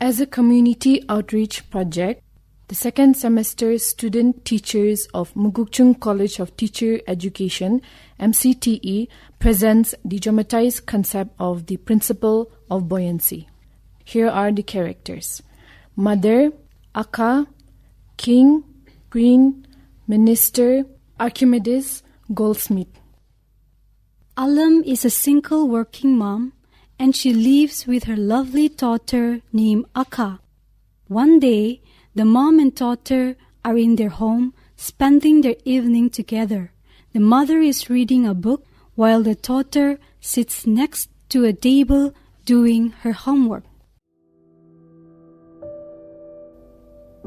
As a community outreach project, the second semester student teachers of Mokokchung College of Teacher Education, MCTE, presents the dramatized concept of the Principle of Bouyancy. Here are the characters: Mother, Aka, King, Queen, Minister, Archimedes, Goldsmith. Alam is a single working mom, and she lives with her lovely daughter named Aka. One day, the mom and daughter are in their home, spending their evening together. The mother is reading a book while the daughter sits next to a table doing her homework.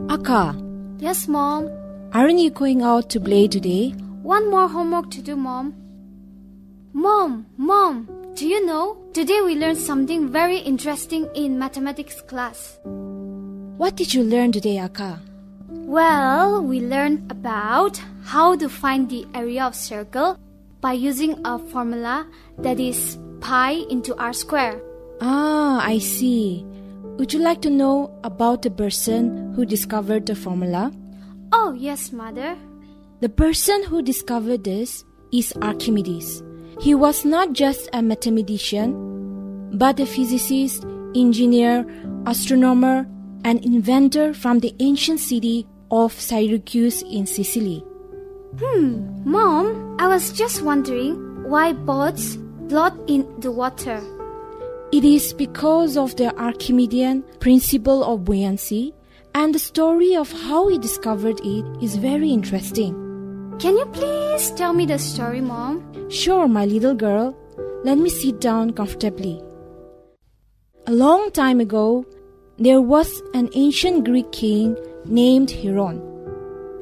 Aka, Yes, Mom. aren't you going out to play today? One more homework to do, Mom. Mom, do you know? Today we learned something very interesting in mathematics class. What did you learn today, Aka? Well, we learned about how to find the area of circle by using a formula that is pi into r square. Ah, I see. Would you like to know about the person who discovered the formula? Oh, yes, Mother. The person who discovered this is Archimedes. He was not just a mathematician, but a physicist, engineer, astronomer, and inventor from the ancient city of Syracuse in Sicily. Mom, I was just wondering why boats float in the water. It is because of the Archimedean principle of buoyancy, and the story of how he discovered it is very interesting. Can you please tell me the story, Mom? Sure, my little girl. Let me sit down comfortably. A long time ago, there was an ancient Greek king named Hieron.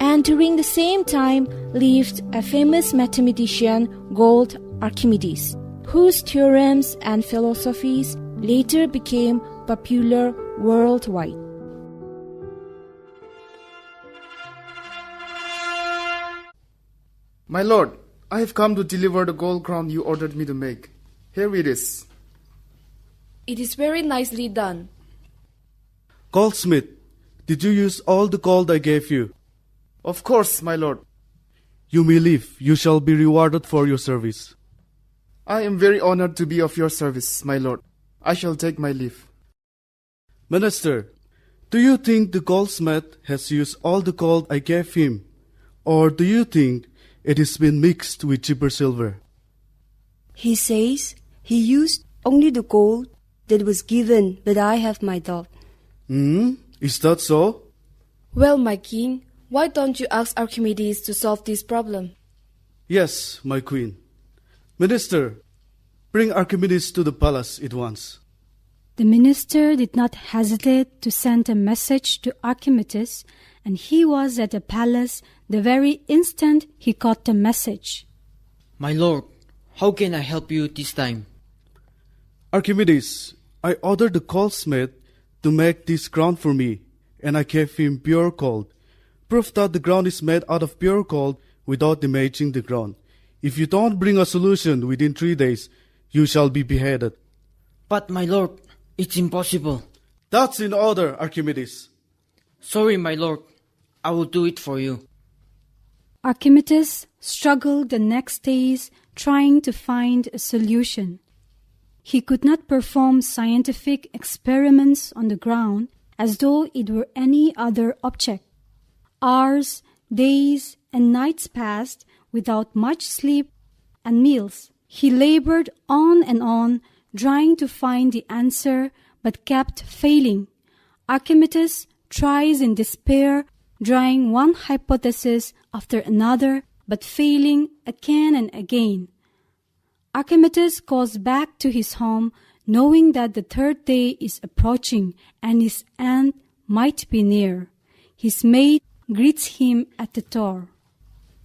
And during the same time lived a famous mathematician called Archimedes, whose theorems and philosophies later became popular worldwide. My lord, I have come to deliver the gold crown you ordered me to make. Here it is. It is very nicely done. Goldsmith, did you use all the gold I gave you? Of course, my lord. You may leave. You shall be rewarded for your service. I am very honored to be of your service, my lord. I shall take my leave. Minister, do you think the goldsmith has used all the gold I gave him? Or do you think it has been mixed with cheaper silver? He says he used only the gold that was given, but I have my doubt. Is that so? Well, my king, why don't you ask Archimedes to solve this problem? Yes, my queen. Minister, bring Archimedes to the palace at once. The minister did not hesitate to send a message to Archimedes, and he was at the palace the very instant he got the message. My lord, how can I help you this time? Archimedes, I ordered the goldsmith to make this crown for me, and I gave him pure gold. Proof that the crown is made out of pure gold without damaging the crown. If you don't bring a solution within 3 days, you shall be beheaded. But my lord, it's impossible. That's in order, Archimedes. Sorry, my lord. I will do it for you. Archimedes struggled the next days trying to find a solution. He could not perform scientific experiments on the ground as though it were any other object. Hours, days, and nights passed without much sleep and meals. He labored on and on, trying to find the answer, but kept failing. Archimedes tries in despair, trying one hypothesis after another, but failing again and again. Archimedes goes back to his home, knowing that the third day is approaching and his end might be near. His maid greets him at the door.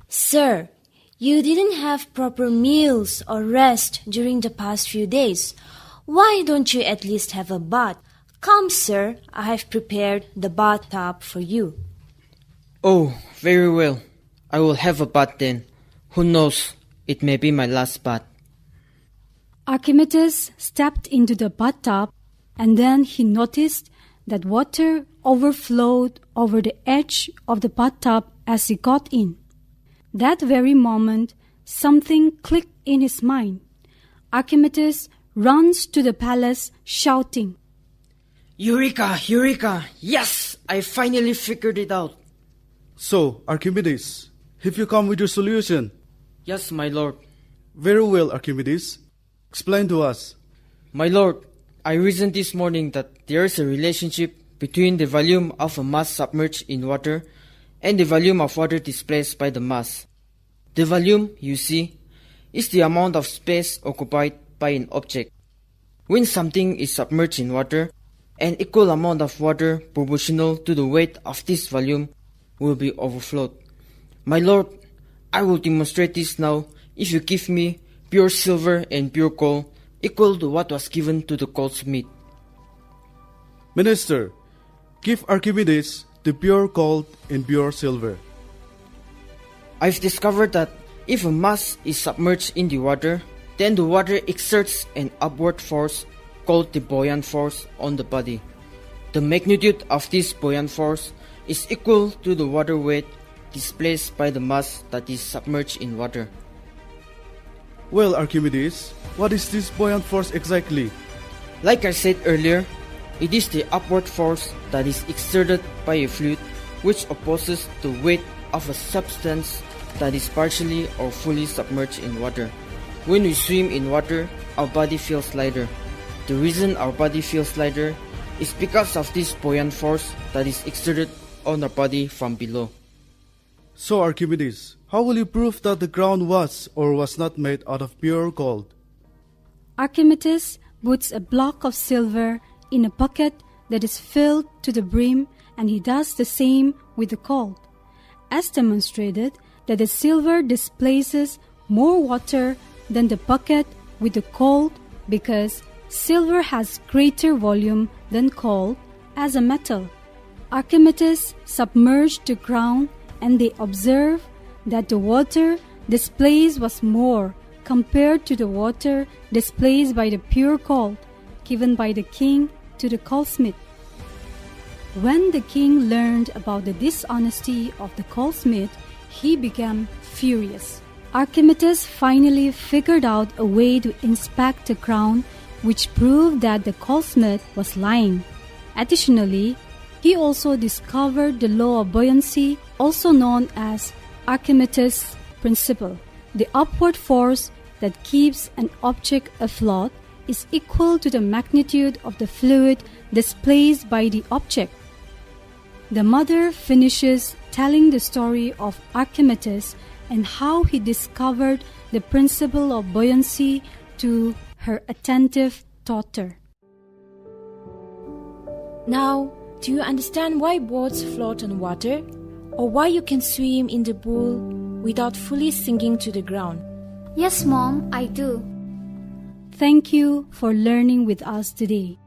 Sir, you didn't have proper meals or rest during the past few days. Why don't you at least have a bath? Come, sir, I have prepared the bathtub for you. Oh, very well. I will have a bath then. Who knows, it may be my last bath. Archimedes stepped into the bathtub, and then he noticed that water overflowed over the edge of the bathtub as he got in. That very moment, something clicked in his mind. Archimedes runs to the palace shouting, Eureka! Eureka! Yes! I finally figured it out. So, Archimedes, have you come with your solution? Yes, my lord. Very well, Archimedes. Explain to us. My lord, I reasoned this morning that there is a relationship between the volume of a mass submerged in water and the volume of water displaced by the mass. The volume, you see, is the amount of space occupied by an object. When something is submerged in water, an equal amount of water proportional to the weight of this volume will be overflowed. My lord, I will demonstrate this now if you give me pure silver and pure gold equal to what was given to the goldsmith. Minister, give Archimedes the pure gold and pure silver. I've discovered that if a mass is submerged in the water, then the water exerts an upward force called the buoyant force on the body. The magnitude of this buoyant force is equal to the water weight displaced by the mass that is submerged in water. Well, Archimedes, what is this buoyant force exactly? Like I said earlier, it is the upward force that is exerted by a fluid which opposes the weight of a substance that is partially or fully submerged in water. When we swim in water, our body feels lighter. The reason our body feels lighter is because of this buoyant force that is exerted on our body from below. So, Archimedes, how will you prove that the ground was or was not made out of pure gold? Archimedes puts a block of silver in a bucket that is filled to the brim, and he does the same with the gold. As demonstrated, that the silver displaces more water than the bucket with the gold because silver has greater volume than gold as a metal. Archimedes submerged the ground, and they observed that the water displaced was more compared to the water displaced by the pure gold given by the king to the goldsmith. When the king learned about the dishonesty of the goldsmith, he became furious. Archimedes finally figured out a way to inspect the ground, which proved that the goldsmith was lying. Additionally, he also discovered the law of buoyancy, also known as Archimedes' principle. The upward force that keeps an object afloat is equal to the magnitude of the fluid displaced by the object. The mother finishes telling the story of Archimedes and how he discovered the principle of buoyancy to her attentive daughter. Now, do you understand why boats float on water? Or why you can swim in the pool without fully sinking to the ground? Yes, Mom, I do. Thank you for learning with us today.